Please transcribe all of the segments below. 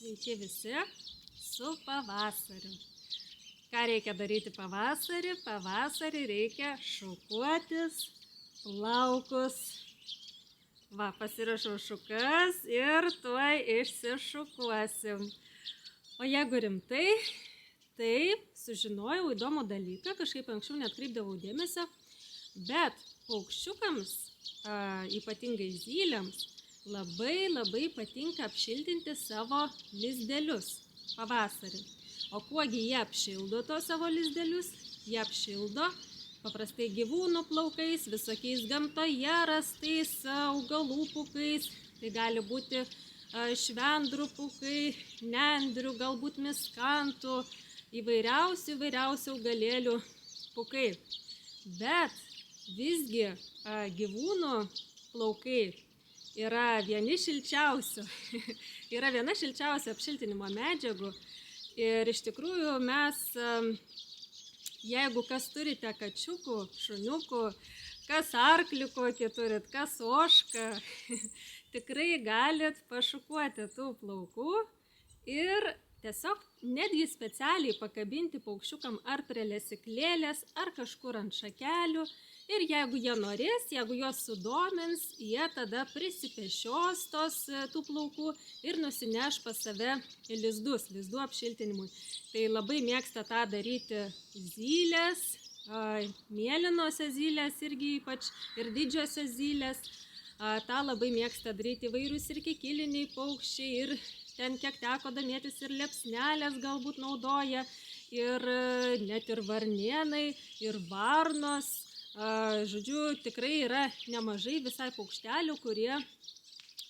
Sveiki visi su pavasariu. Ką reikia daryti pavasarį? Pavasarį reikia šukuotis plaukus. Va, pasirašau šukas ir tuoj išsišukuosim. O jeigu rimtai, tai sužinojau įdomų dalyką, kažkaip anksčiau neatkreipdavau dėmesio, bet paukščiukams, ypatingai zylėms, labai patinka apšiltinti savo lizdelius pavasarį. O kuogi jie apšildo to savo lizdelius? Jie apšildo paprastai gyvūnų plaukais, visokiais gamtoje rastais augalų pūkais. Tai gali būti švendrų pūkai, nendrių, galbūt miskantų, įvairiausių augalėlių pūkai. Bet visgi gyvūnų plaukai yra vieni šilčiausių, yra viena šilčiausių apšiltinimo medžiagų. Ir iš tikrųjų mes, jeigu kas turite kačiukų, šuniukų, kas arklį kokį turit, kas ožką, tikrai galit pašukuoti tų plaukų ir tiesiog netgi specialiai pakabinti paukščiukam ar prie lesyklėlės, ar kažkur ant šakelių. Ir jeigu jie norės, jeigu juos sudomins, jie tada prisipešios tų plaukų ir nusineš pas save į lizdų apšiltinimui. Tai labai mėgsta tą daryti zylės, mėlynosios zylės irgi ypač ir didžiosios zylės. tą labai mėgsta daryti įvairūs ir kikiliniai paukščiai, ir ten kiek teko domėtis ir liepsnelės galbūt naudoja, ir net ir varnėnai, ir varnos. Žodžiu, tikrai yra nemažai visai paukštelių, kurie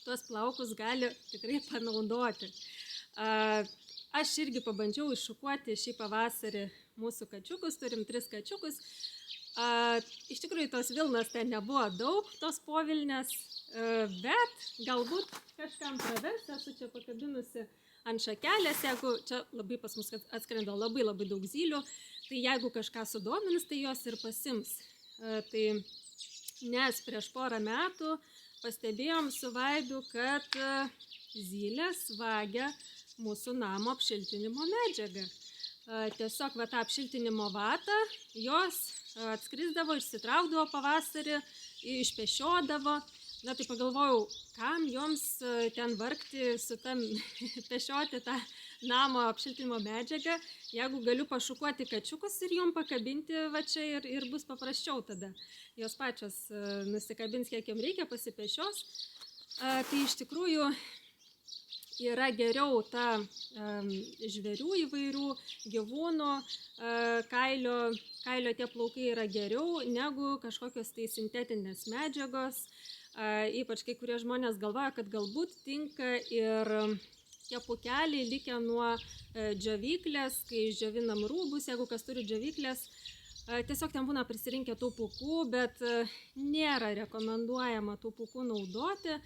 tuos plaukus gali tikrai panaudoti. Aš irgi pabandžiau iššukuoti šį pavasarį mūsų kačiukus, turim 3 kačiukus. Iš tikrųjų, tos vilnos ten nebuvo daug, tos povilnės, bet galbūt kažkam pravers, esu čia pakabinusi ant šakelės, jeigu čia labai pas mus atskrenda labai daug zylių, tai jeigu kažką sudomins, tai jos ir pasims. Nes prieš porą metų pastebėjom su Vaidu, kad zylės vagia mūsų namo apšiltinimo medžiagą. Tiesiog tą apšiltinimo vatą jos atskrisdavo, išsitraukdavo pavasarį, išpešiodavo. Na tai pagalvojau, kam joms ten vargti su tam pešioti tą namo apšiltinimo medžiagą, jeigu galiu pašukuoti kačiukus ir jom pakabinti va čia ir bus paprasčiau tada. Jos pačios nusikabins, kiek jom reikia, pasipešios. Tai iš tikrųjų yra geriau ta žvėrių įvairių, gyvūnų kailio tie plaukai yra geriau negu kažkokios tai sintetinės medžiagos. Ypač kai kurie žmonės galvoja, kad galbūt tinka ir tie pūkeliai likę nuo džiovyklės, kai džiovinam rūbus, jeigu kas turi džiovyklės, tiesiog ten būna prisirinkę tų pūkų, bet nėra rekomenduojama tų pūkų naudoti,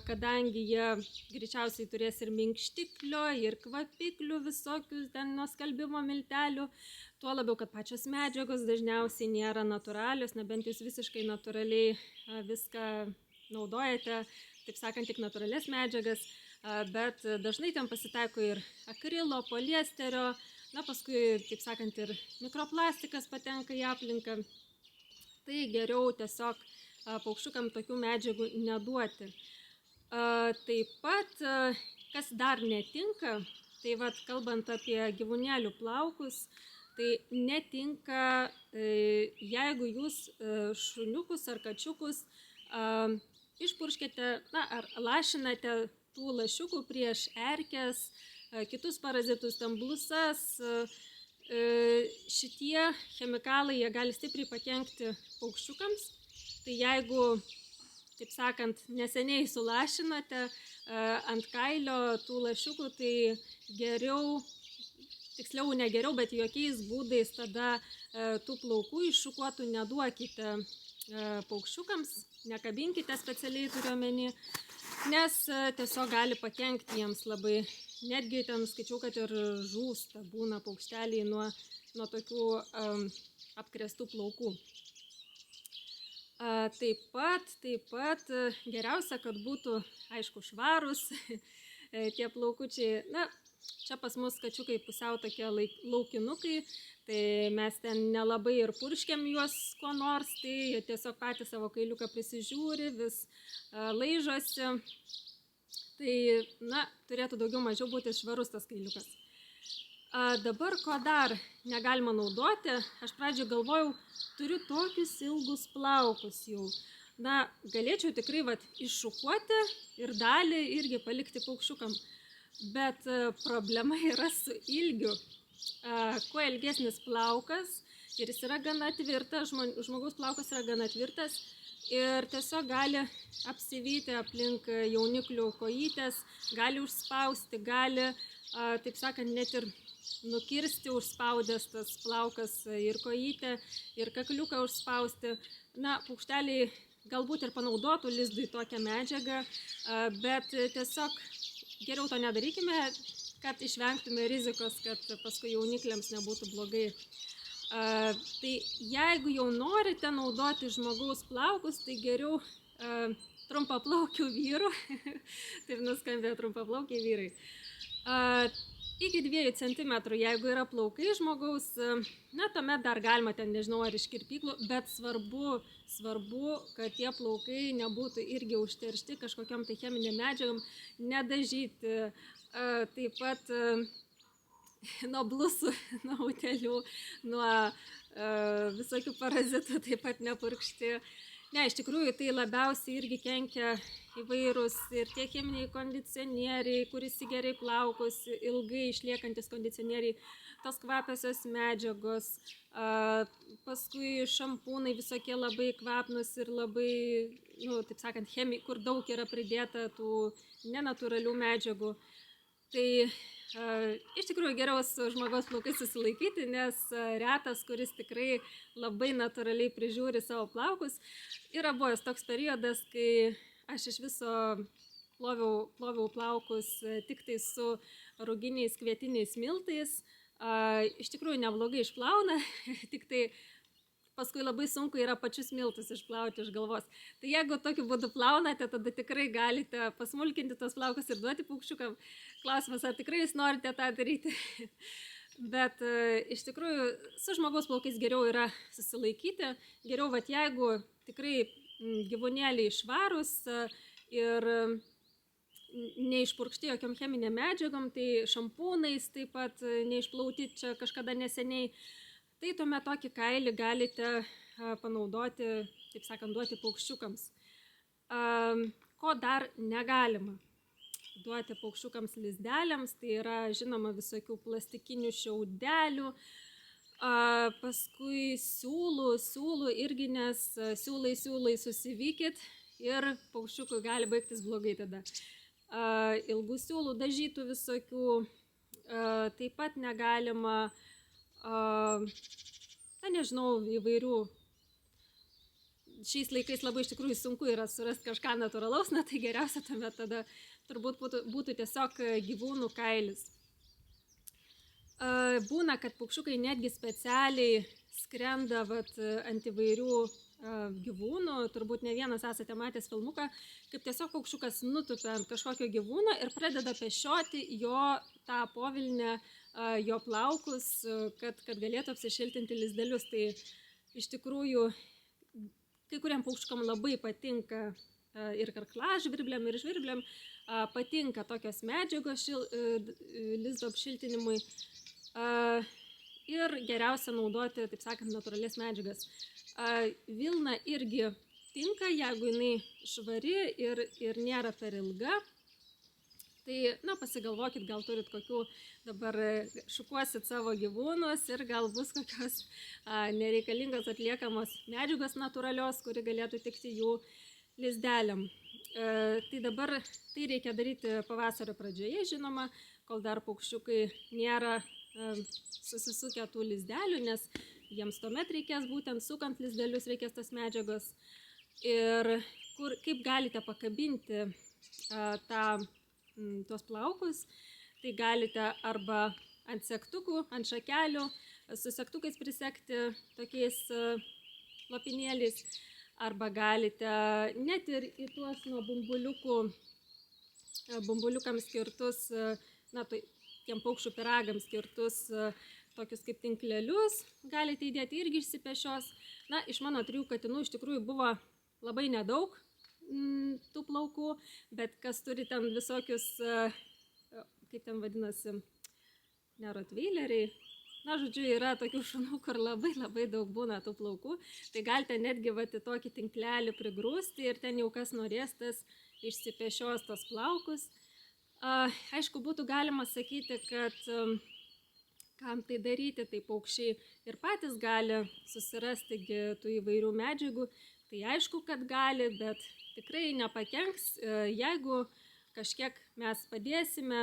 kadangi jie greičiausiai turės ir minkštiklio, ir kvapiklių visokių ten nuo skalbimo miltelių, tuo labiau, kad pačios medžiagos dažniausiai nėra natūralios, nebent jūs visiškai natūraliai viską naudojate, taip sakant, tik natūralias medžiagas, bet dažnai ten pasitaiko ir akrilo, poliesterio, paskui, taip sakant, ir mikroplastikas patenka į aplinką. Tai geriau tiesiog paukščiukam tokių medžiagų neduoti. Taip pat, kas dar netinka, tai kalbant apie gyvūnėlių plaukus, tai netinka, jeigu jūs šuniukus ar kačiukus išpurškite, ar lašinate tų lašiukų prieš erkes, kitus parazitus, ten blusas. Šitie chemikalai jie gali stipriai pakenkti paukščiukams. Tai jeigu, taip sakant, neseniai sulašinote ant kailio tų lašiukų, tai geriau, tiksliau ne geriau, bet jokiais būdais tada tų plaukų iššukuotų neduokite paukščiukams, nekabinkite specialiai turiuomenį, nes tiesiog gali pakenkti jiems labai. Netgi ten skaičiau, kad ir žūsta būna paukšteliai nuo tokių apkrėstų plaukų. Taip pat geriausia, kad būtų, aišku, švarus, tie plaukučiai. Na, čia pas mus kačiukai pusiau tokie laukinukai, tai mes ten nelabai ir purškiam juos kuo nors, tai jie tiesiog patys savo kailiuką prisižiūri, vis laižosi. Tai, na, turėtų daugiau mažiau būti švarus tas kailiukas. Dabar ko dar negalima naudoti, aš pradžioje galvojau, turiu tokius ilgus plaukus jau. Na, galėčiau tikrai iššukuoti ir dalį irgi palikti paukščiukam. Bet problema yra su ilgiu. Kuo ilgesnis plaukas ir jis yra gana tvirtas, žmogaus plaukas yra gana tvirtas ir tiesiog gali apsivyti aplink jauniklių kojytes, gali užspausti, gali, taip sakant, net ir nukirsti užspaudęs tas plaukas ir kojytę, ir kakliuką užspausti. Na, paukšteliai galbūt ir panaudotų lizdui tokią medžiagą, bet tiesiog geriau to nedarykime, kad išvengtume rizikos, kad paskui jaunikliams nebūtų blogai. Tai jeigu jau norite naudoti žmogaus plaukus, tai geriau trumpaplaukių vyrų, taip nuskambėjo trumpaplaukiai vyrai. Iki 2 cm, jeigu yra plaukai žmogaus, na, tuomet dar galima ten, nežinau, ar iš kirpyklų, bet svarbu, kad tie plaukai nebūtų irgi užteršti kažkokiam tai cheminiam medžiagam, nedažyti, taip pat nuo blusų, nuo utėlių, nuo visokių parazitų taip pat nepurkšti. Ne, iš tikrųjų tai labiausiai irgi kenkia įvairūs ir tie cheminiai kondicionieriai, kuris įgeria plaukus, ilgai išliekantis kondicionieriai, tos kvapiosios medžiagos, paskui šampūnai visokie labai kvapnus ir labai, nu, taip sakant, kur daug yra pridėta tų nenatūralių medžiagų. Tai iš tikrųjų geriau su žmogaus plaukais susilaikyti, nes retas, kuris tikrai labai natūraliai prižiūri savo plaukus. Yra buvęs toks periodas, kai aš iš viso ploviau plaukus tik tai su ruginiais kvietiniais miltais. Iš tikrųjų neblogai išplauna, tik tai paskui labai sunku yra pačius miltus išplauti iš galvos. Tai jeigu tokiu būdu plaunate, tada tikrai galite pasmulkinti tos plaukus ir duoti paukščiukam. Klausimas, ar tikrai jūs norite tą daryti. Bet iš tikrųjų su žmogaus plaukais geriau yra susilaikyti. Geriau, jeigu tikrai gyvūnėliai švarūs ir neišpurkšti jokiom cheminiam medžiagom, tai šampūnais taip pat neišplauti čia kažkada neseniai, tai tuomet tokį kailį galite panaudoti, taip sakant, duoti paukščiukams. Ko dar negalima duoti paukščiukams lizdeliams, tai yra žinoma visokių plastikinių šiaudelių, paskui siūlų irgi, nes siūlai susivykit ir paukščiukui gali baigtis blogai tada. Ilgų siūlų dažytų visokių, taip pat negalima, na nežinau, įvairių. Šiais laikais labai iš tikrųjų sunku yra surasti kažką natūralaus, na tai geriausia tuomet tada turbūt būtų tiesiog gyvūnų kailis. Būna, kad paukščiukai netgi specialiai skrenda ant įvairių gyvūnų, turbūt ne vienas esate matęs filmuką, kaip tiesiog paukščiukas nutupia ant kažkokio gyvūno ir pradeda pešioti jo tą povilnę, jo plaukus, kad galėtų apsišiltinti lizdelius. Tai iš tikrųjų kai kuriam paukščiukam labai patinka ir karklažvirbliam, ir žvirbliam patinka tokios medžiagos lizdo apšiltinimui ir geriausia naudoti, taip sakant, natūralias medžiagas. Vilna irgi tinka, jeigu jinai švari ir nėra per ilga. Tai, na, pasigalvokit, gal turit kokių dabar šukuosit savo gyvūnus ir gal bus kokios nereikalingos atliekamos medžiagos natūralios, kuri galėtų tikti jų lizdeliam. Tai dabar tai reikia daryti pavasario pradžioje, žinoma, kol dar paukščiukai nėra susisukę tų lizdelių, nes jiems tuomet reikės būtent sukant lizdelius reikės tos medžiagos. Ir kaip galite pakabinti tuos plaukus, tai galite arba ant segtukų, ant šakelių, su segtukais prisekti tokiais lopinėliais, arba galite net ir į tuos nuo bumbuliukų bumbuliukams skirtus, tiem paukščių piragams skirtus tokius kaip tinklelius, galite įdėti irgi išsipešios. Iš mano 3 katinų iš tikrųjų buvo labai nedaug tų plaukų, bet kas turi ten visokius, kaip ten vadinasi, ne rotveileriai, žodžiu, yra tokių šunų, kur labai daug būna tų plaukų, tai galite netgi į tokį tinklelį prigrūsti ir ten jau kas norės, tas išsipešios tos plaukus. Aišku, būtų galima sakyti, kad kam tai daryti, tai paukščiai ir patys gali susirasti tų įvairių medžiagų, tai aišku, kad gali, bet tikrai nepakenks, jeigu kažkiek mes padėsime,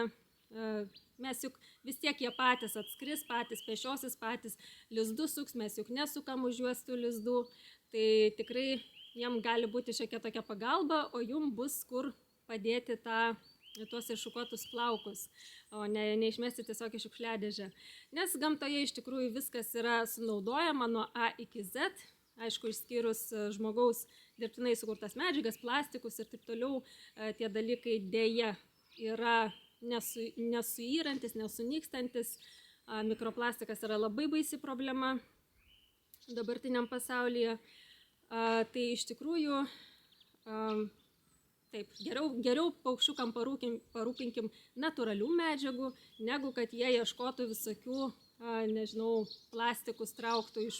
mes juk vis tiek jie patys atskris, patys pešiosis, patys lizdus suks, mes juk nesukam už juos tų lizdų, tai tikrai jiem gali būti šiokia tokia pagalba, o jum bus kur padėti tuos iššukuotus plaukus, o neišmesti tiesiog į šiukšliadėžę. Nes gamtoje iš tikrųjų viskas yra sunaudojama nuo A iki Z, aišku, išskyrus žmogaus dirbtinai sukurtas medžiagas, plastikus ir taip toliau, tie dalykai dėja yra nesuyrantis, nesunykstantis. Mikroplastikas yra labai baisi problema dabartiniam pasaulyje. Tai iš tikrųjų, taip, geriau paukščiukam parūpinkim natūralių medžiagų, negu kad jie ieškotų visokių, nežinau, plastikus trauktų iš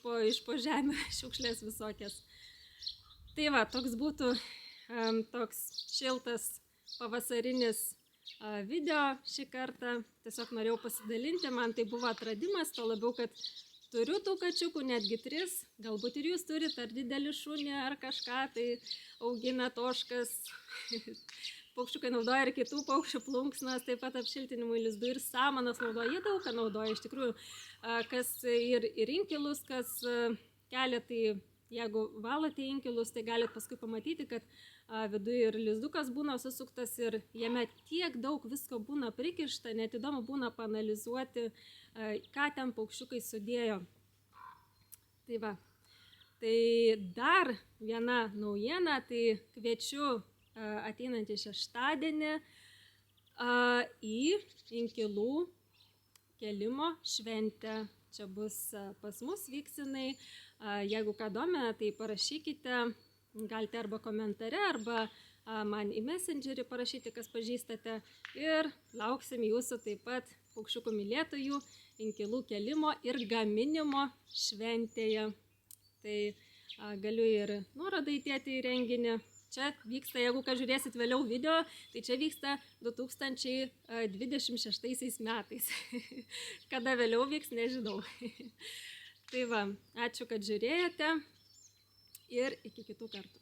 po žemę šiukšlės visokias. Tai va, toks būtų toks šiltas pavasarinis video šį kartą. Tiesiog norėjau pasidalinti, man tai buvo atradimas, to labiau, kad turiu tų kačiukų, netgi 3, galbūt ir jūs turit, ar didelį šunį, ar kažką, tai augina toškas. Paukščiukai naudoja ir kitų paukščių plunksnas, taip pat apšiltinimui lizdų ir samanas naudoja, jie daug ką naudoja, iš tikrųjų, kas ir inkilus, kas kelia, tai jeigu valote inkilus, tai galite paskui pamatyti, kad viduje ir lizdukas būna susuktas ir jame tiek daug visko būna prikišta, net įdomu būna paanalizuoti, ką ten paukščiukai sudėjo. Tai va, tai dar viena naujiena, tai kviečiu ateinantį šeštadienį į inkilų kėlimo šventę. Čia bus pas mus vyksinai. Jeigu ką domina, tai parašykite, galite arba komentare, arba man į Messengerį parašyti, kas pažįstate. Ir lauksim jūsų taip pat paukščiukų mylėtojų inkilų kėlimo ir gaminimo šventėje. Tai galiu ir nuorodą įdėti į renginį. Čia vyksta, jeigu ką žiūrėsit vėliau video, tai čia vyksta 2026 metais. Kada vėliau vyks, nežinau. Tai va, ačiū, kad žiūrėjote ir iki kitų kartų.